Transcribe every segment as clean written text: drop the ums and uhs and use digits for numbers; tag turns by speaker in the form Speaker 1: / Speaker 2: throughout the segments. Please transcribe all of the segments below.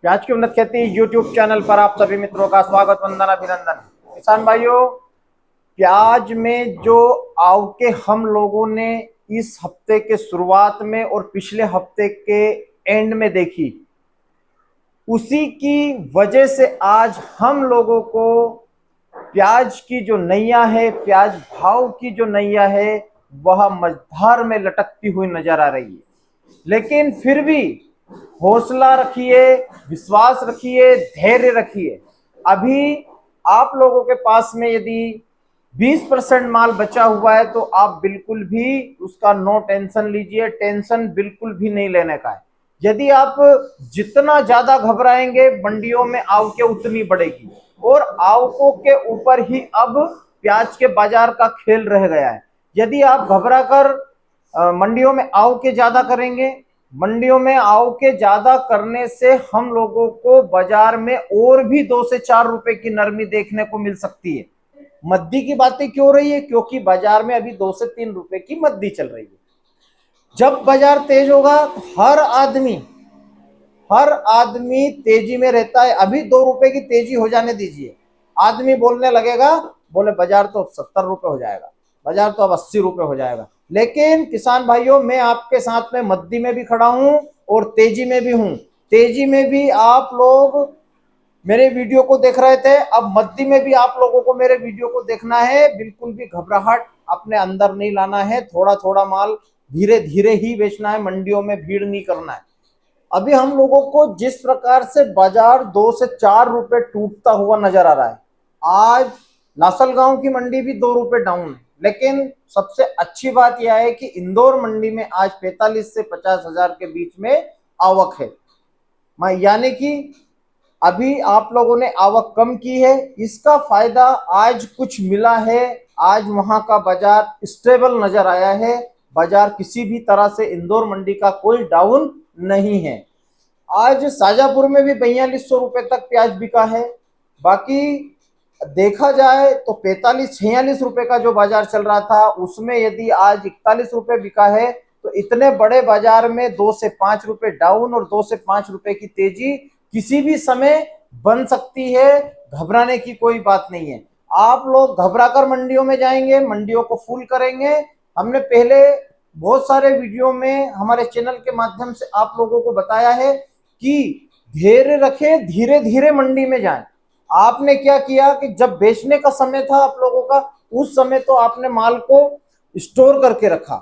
Speaker 1: प्याज की उन्नत खेती यूट्यूब चैनल पर आप सभी मित्रों का स्वागत, वंदन, अभिनंदन। किसान भाइयों, प्याज में जो आवके हम लोगों ने इस हफ्ते के शुरुआत में और पिछले हफ्ते के एंड में देखी, उसी की वजह से आज हम लोगों को प्याज की जो नैया है, प्याज भाव की जो नैया है, वह मझधार में लटकती हुई नजर आ रही है। लेकिन फिर भी हौसला रखिए, विश्वास रखिए, धैर्य रखिए। अभी आप लोगों के पास में यदि 20% माल बचा हुआ है तो आप बिल्कुल भी उसका नो टेंशन लीजिए, टेंशन बिल्कुल भी नहीं लेने का है। यदि आप जितना ज्यादा घबराएंगे, मंडियों में आवकें उतनी बढ़ेगी और आवकों के ऊपर ही अब प्याज के बाजार का खेल रह गया है। यदि आप घबरा कर मंडियों में आवकें ज्यादा करेंगे, मंडियों में आवकें ज्यादा करने से हम लोगों को बाजार में और भी 2 से 4 रुपए की नरमी देखने को मिल सकती है। मद्दी की बातें क्यों हो रही है? क्योंकि बाजार में अभी 2 से 3 रुपए की मद्दी चल रही है। जब बाजार तेज होगा तो हर आदमी तेजी में रहता है। अभी 2 रुपए की तेजी हो जाने दीजिए, आदमी बोलने लगेगा, बोले बाजार तो 70 रुपए हो जाएगा, बाजार तो अब 80 रुपए हो जाएगा। लेकिन किसान भाइयों, मैं आपके साथ में मद्दी में भी खड़ा हूं और तेजी में भी हूं। तेजी में भी आप लोग मेरे वीडियो को देख रहे थे, अब मद्दी में भी आप लोगों को मेरे वीडियो को देखना है। बिल्कुल भी घबराहट अपने अंदर नहीं लाना है, थोड़ा थोड़ा माल धीरे धीरे ही बेचना है, मंडियों में भीड़ नहीं करना है। अभी हम लोगों को जिस प्रकार से बाजार 2 से 4 रुपए टूटता हुआ नजर आ रहा है, आज लासलगांव की मंडी भी 2 रुपए डाउन है। लेकिन सबसे अच्छी बात यह है कि इंदौर मंडी में आज 45 से 50 हजार के बीच में आवक है। यानी कि अभी आप लोगों ने आवक कम की है, इसका फायदा आज कुछ मिला है। आज वहां का बाजार स्टेबल नजर आया है। बाजार किसी भी तरह से इंदौर मंडी का कोई डाउन नहीं है। आज शाजापुर में भी 4200 रुपए तक प्याज बिका है। बाकी देखा जाए तो 45-46 रुपए का जो बाजार चल रहा था, उसमें यदि आज 41 रुपए बिका है तो इतने बड़े बाजार में 2 से 5 रुपए डाउन और 2 से 5 रुपए की तेजी किसी भी समय बन सकती है। घबराने की कोई बात नहीं है। आप लोग घबराकर मंडियों में जाएंगे, मंडियों को फुल करेंगे। हमने पहले बहुत सारे वीडियो में हमारे चैनल के माध्यम से आप लोगों को बताया है कि धैर्य रखें, धीरे धीरे मंडी में जाएं। आपने क्या किया कि जब बेचने का समय था आप लोगों का, उस समय तो आपने माल को स्टोर करके रखा।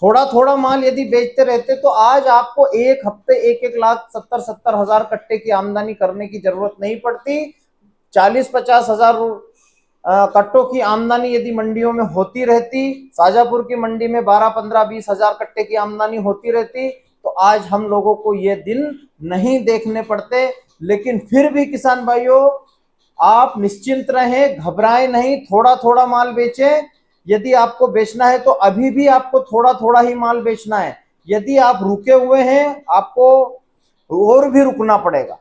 Speaker 1: थोड़ा थोड़ा माल यदि बेचते रहते तो आज आपको एक हफ्ते 1,70,70 हजार कट्टे की आमदनी करने की जरूरत नहीं पड़ती। 40-50 हजार कट्टों की आमदनी यदि मंडियों में होती रहती, शाजापुर की मंडी में 12-15-20 हजार कट्टे की आमदनी होती रहती, तो आज हम लोगों को ये दिन नहीं देखने पड़ते। लेकिन फिर भी किसान भाइयों, आप निश्चिंत रहें, घबराएं नहीं, थोड़ा थोड़ा माल बेचें। यदि आपको बेचना है तो अभी भी आपको थोड़ा थोड़ा ही माल बेचना है। यदि आप रुके हुए हैं, आपको और भी रुकना पड़ेगा।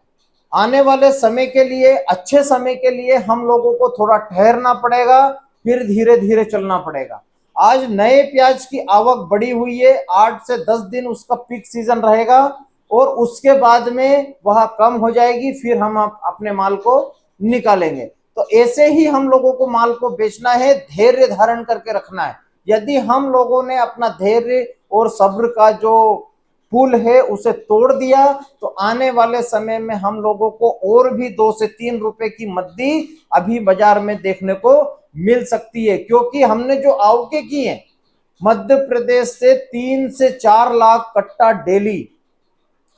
Speaker 1: आने वाले समय के लिए, अच्छे समय के लिए हम लोगों को थोड़ा ठहरना पड़ेगा, फिर धीरे धीरे चलना पड़ेगा। आज नए प्याज की आवक बढ़ी हुई है, 8 से 10 दिन उसका पीक सीजन रहेगा और उसके बाद में वह कम हो जाएगी, फिर हम अपने माल को निकालेंगे। तो ऐसे ही हम लोगों को माल को बेचना है, धैर्य धारण करके रखना है। यदि हम लोगों ने अपना धैर्य और सब्र का जो पुल है उसे तोड़ दिया तो आने वाले समय में हम लोगों को और भी 2 से 3 रुपए की मद्दी अभी बाजार में देखने को मिल सकती है। क्योंकि हमने जो आवकें की हैं, मध्य प्रदेश से 3 से 4 लाख कट्टा डेली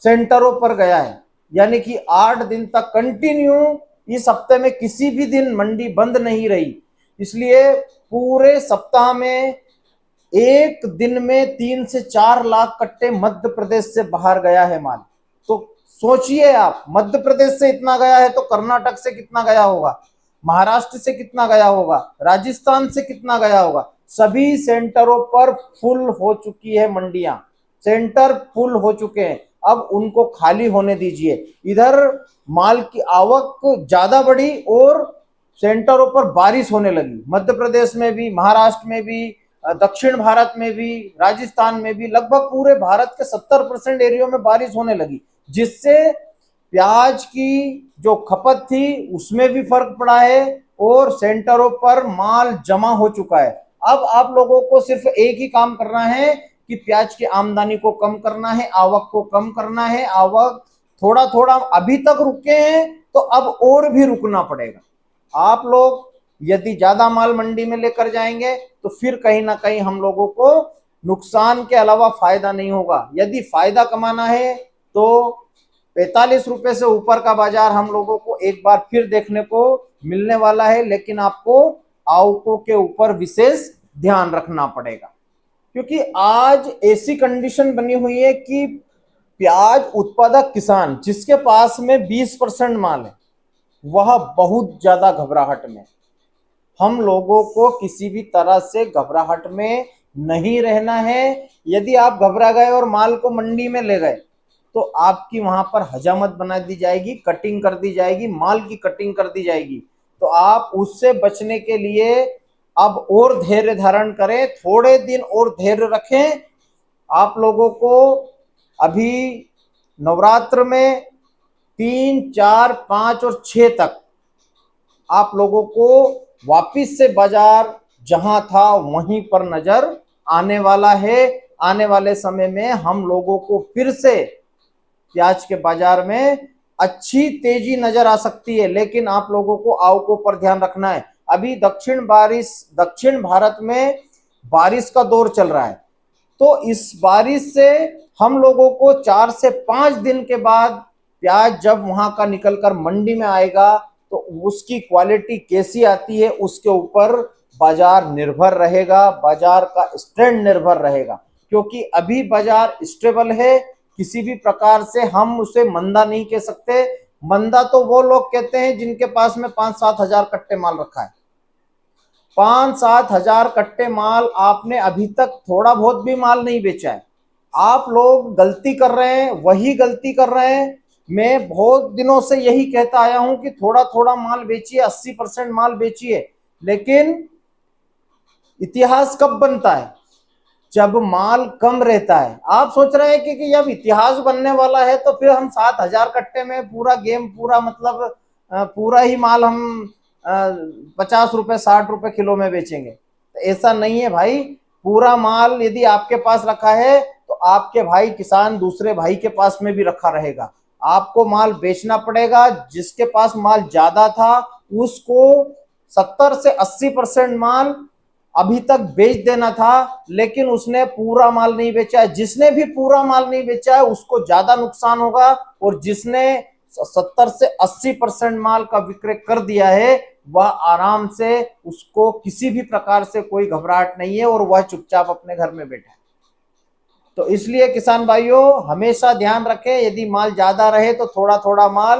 Speaker 1: सेंटरों पर गया है। यानी कि 8 दिन तक कंटिन्यू, इस हफ्ते में किसी भी दिन मंडी बंद नहीं रही। इसलिए पूरे सप्ताह में एक दिन में 3 से 4 लाख कट्टे मध्य प्रदेश से बाहर गया है माल। तो सोचिए आप, मध्य प्रदेश से इतना गया है तो कर्नाटक से कितना गया होगा, महाराष्ट्र से कितना गया होगा, राजस्थान से कितना गया होगा। सभी सेंटरों पर फुल हो चुकी है मंडियां, सेंटर फुल हो चुके हैं। अब उनको खाली होने दीजिए। इधर माल की आवक ज्यादा बढ़ी और सेंटरों पर बारिश होने लगी। मध्य प्रदेश में भी, महाराष्ट्र में भी, दक्षिण भारत में भी, राजस्थान में भी, लगभग पूरे भारत के 70% एरिया में बारिश होने लगी, जिससे प्याज की जो खपत थी उसमें भी फर्क पड़ा है और सेंटरों पर माल जमा हो चुका है। अब आप लोगों को सिर्फ एक ही काम करना है कि प्याज की आमदनी को कम करना है, आवक को कम करना है। आवक थोड़ा थोड़ा अभी तक रुके हैं तो अब और भी रुकना पड़ेगा। आप लोग यदि ज्यादा माल मंडी में लेकर जाएंगे तो फिर कहीं ना कहीं हम लोगों को नुकसान के अलावा फायदा नहीं होगा। यदि फायदा कमाना है तो 45 रुपए से ऊपर का बाजार हम लोगों को एक बार फिर देखने को मिलने वाला है, लेकिन आपको आवकों के ऊपर विशेष ध्यान रखना पड़ेगा, क्योंकि आज ऐसी कंडीशन बनी हुई है कि प्याज उत्पादक किसान जिसके पास में 20% माल है वह बहुत ज्यादा घबराहट में। हम लोगों को किसी भी तरह से घबराहट में नहीं रहना है। यदि आप घबरा गए और माल को मंडी में ले गए तो आपकी वहां पर हजामत बना दी जाएगी, कटिंग कर दी जाएगी, माल की कटिंग कर दी जाएगी। तो आप उससे बचने के लिए अब और धैर्य धारण करें, थोड़े दिन और धैर्य रखें। आप लोगों को अभी नवरात्र में 3, 4, 5 और 6 तक आप लोगों को वापिस से बाजार जहां था वहीं पर नजर आने वाला है। आने वाले समय में हम लोगों को फिर से प्याज के बाजार में अच्छी तेजी नजर आ सकती है, लेकिन आप लोगों को आवकों पर ध्यान रखना है। अभी दक्षिण भारत में बारिश का दौर चल रहा है, तो इस बारिश से हम लोगों को 4 से 5 दिन के बाद प्याज जब वहां का निकलकर मंडी में आएगा तो उसकी क्वालिटी कैसी आती है उसके ऊपर बाजार निर्भर रहेगा, बाजार का स्टैंड निर्भर रहेगा। क्योंकि अभी बाजार स्टेबल है, किसी भी प्रकार से हम उसे मंदा नहीं कह सकते। मंदा तो वो लोग कहते हैं जिनके पास में 5-7 हजार कट्टे माल रखा है। 5-7 हजार कट्टे माल आपने अभी तक थोड़ा बहुत भी माल नहीं बेचा है। आप लोग गलती कर रहे हैं, वही गलती कर रहे हैं। मैं बहुत दिनों से यही कहता आया हूं कि थोड़ा थोड़ा माल बेचिए, 80% माल बेचिए। लेकिन इतिहास कब बनता है? जब माल कम रहता है। आप सोच रहे हैं कि जब इतिहास बनने वाला है तो फिर हम 7 हजार कट्टे में पूरा गेम, पूरा मतलब पूरा ही माल हम 50 रुपए 60 रुपए किलो में बेचेंगे। तो ऐसा नहीं है भाई। पूरा माल यदि आपके पास रखा है तो आपके भाई किसान दूसरे भाई के पास में भी रखा रहेगा। आपको माल बेचना पड़ेगा। जिसके पास माल ज्यादा था उसको 70 से 80% माल अभी तक बेच देना था, लेकिन उसने पूरा माल नहीं बेचा है। जिसने भी पूरा माल नहीं बेचा है उसको ज्यादा नुकसान होगा, और जिसने 70 से 80% माल का विक्रय कर दिया है वह आराम से, उसको किसी भी प्रकार से कोई घबराहट नहीं है और वह चुपचाप अपने घर में बैठा है। तो इसलिए किसान भाइयों हमेशा ध्यान रखें, यदि माल ज्यादा रहे तो थोड़ा थोड़ा माल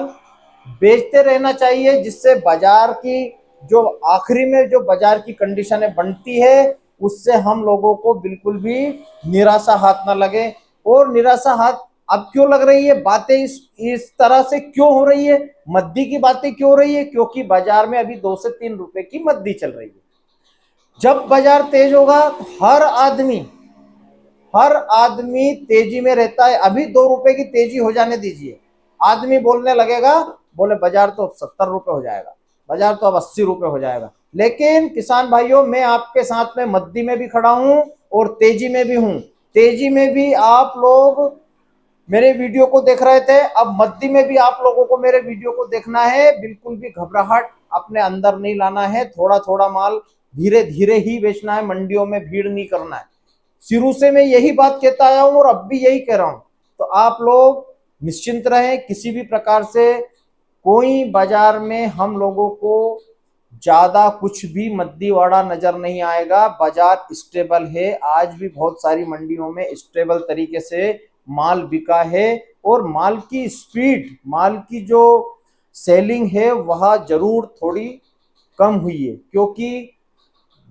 Speaker 1: बेचते रहना चाहिए, जिससे बाजार की जो आखिरी में जो बाजार की कंडीशनें बनती है उससे हम लोगों को बिल्कुल भी निराशा हाथ ना लगे। और निराशा हाथ अब क्यों लग रही है? बातें इस तरह से क्यों हो रही है? मद्दी की बातें क्यों हो रही है? क्योंकि बाजार में अभी 2 से 3 रुपए की मद्दी चल रही है। जब बाजार तेज होगा तो हर आदमी तेजी में रहता है। अभी 2 रुपए की तेजी हो जाने दीजिए, आदमी बोलने लगेगा, बोले बाजार तो 70 रुपए हो जाएगा, बाजार तो अब 80 रुपए हो जाएगा। लेकिन किसान भाइयों मैं आपके साथ में मद्दी में भी खड़ा हूं और तेजी में भी हूं। तेजी में भी आप लोग मेरे वीडियो को देख रहे थे, अब मद्दी में भी आप लोगों को मेरे वीडियो को देखना है। बिल्कुल भी घबराहट अपने अंदर नहीं लाना है। थोड़ा थोड़ा माल धीरे धीरे ही बेचना है, मंडियों में भीड़ नहीं करना है। शुरू से मैं यही बात कहता आया हूं और अब भी यही कह रहा हूं। तो आप लोग निश्चिंत रहें, किसी भी प्रकार से कोई बाजार में हम लोगों को ज्यादा कुछ भी मद्दीवाड़ा नजर नहीं आएगा। बाजार स्टेबल है, आज भी बहुत सारी मंडियों में स्टेबल तरीके से माल बिका है, और माल की स्पीड, माल की जो सेलिंग है वह जरूर थोड़ी कम हुई है, क्योंकि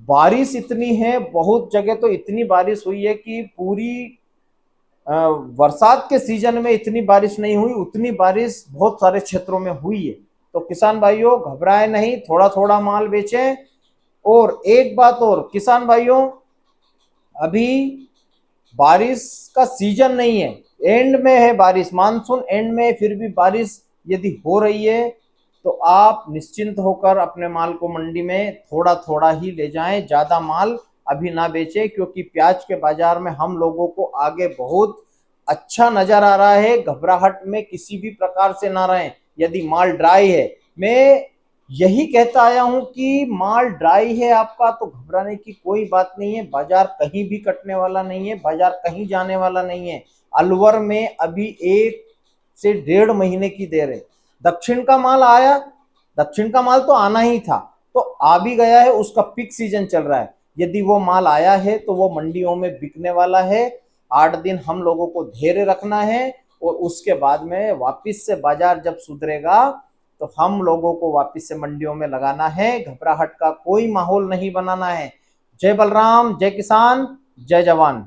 Speaker 1: बारिश इतनी है, बहुत जगह तो इतनी बारिश हुई है कि पूरी बरसात के सीजन में इतनी बारिश नहीं हुई, उतनी बारिश बहुत सारे क्षेत्रों में हुई है। तो किसान भाइयों घबराए नहीं, थोड़ा थोड़ा माल बेचें। और एक बात और किसान भाइयों, अभी बारिश का सीजन नहीं है, एंड में है बारिश, मानसून एंड में, फिर भी बारिश यदि हो रही है तो आप निश्चिंत होकर अपने माल को मंडी में थोड़ा थोड़ा ही ले जाएं, ज्यादा माल अभी ना बेचें, क्योंकि प्याज के बाजार में हम लोगों को आगे बहुत अच्छा नजर आ रहा है। घबराहट में किसी भी प्रकार से ना रहें। यदि माल ड्राई है, मैं यही कहता आया हूं कि माल ड्राई है आपका तो घबराने की कोई बात नहीं है। बाजार कहीं भी कटने वाला नहीं है, बाजार कहीं जाने वाला नहीं है। अलवर में अभी 1 से 1.5 महीने की देर है। दक्षिण का माल आया, दक्षिण का माल तो आना ही था, तो आ भी गया है, उसका पीक सीजन चल रहा है। यदि वो माल आया है तो वो मंडियों में बिकने वाला है। 8 दिन हम लोगों को धैर्य रखना है और उसके बाद में वापस से बाजार जब सुधरेगा तो हम लोगों को वापस से मंडियों में लगाना है। घबराहट का कोई माहौल नहीं बनाना है। जय बलराम, जय किसान, जय जवान।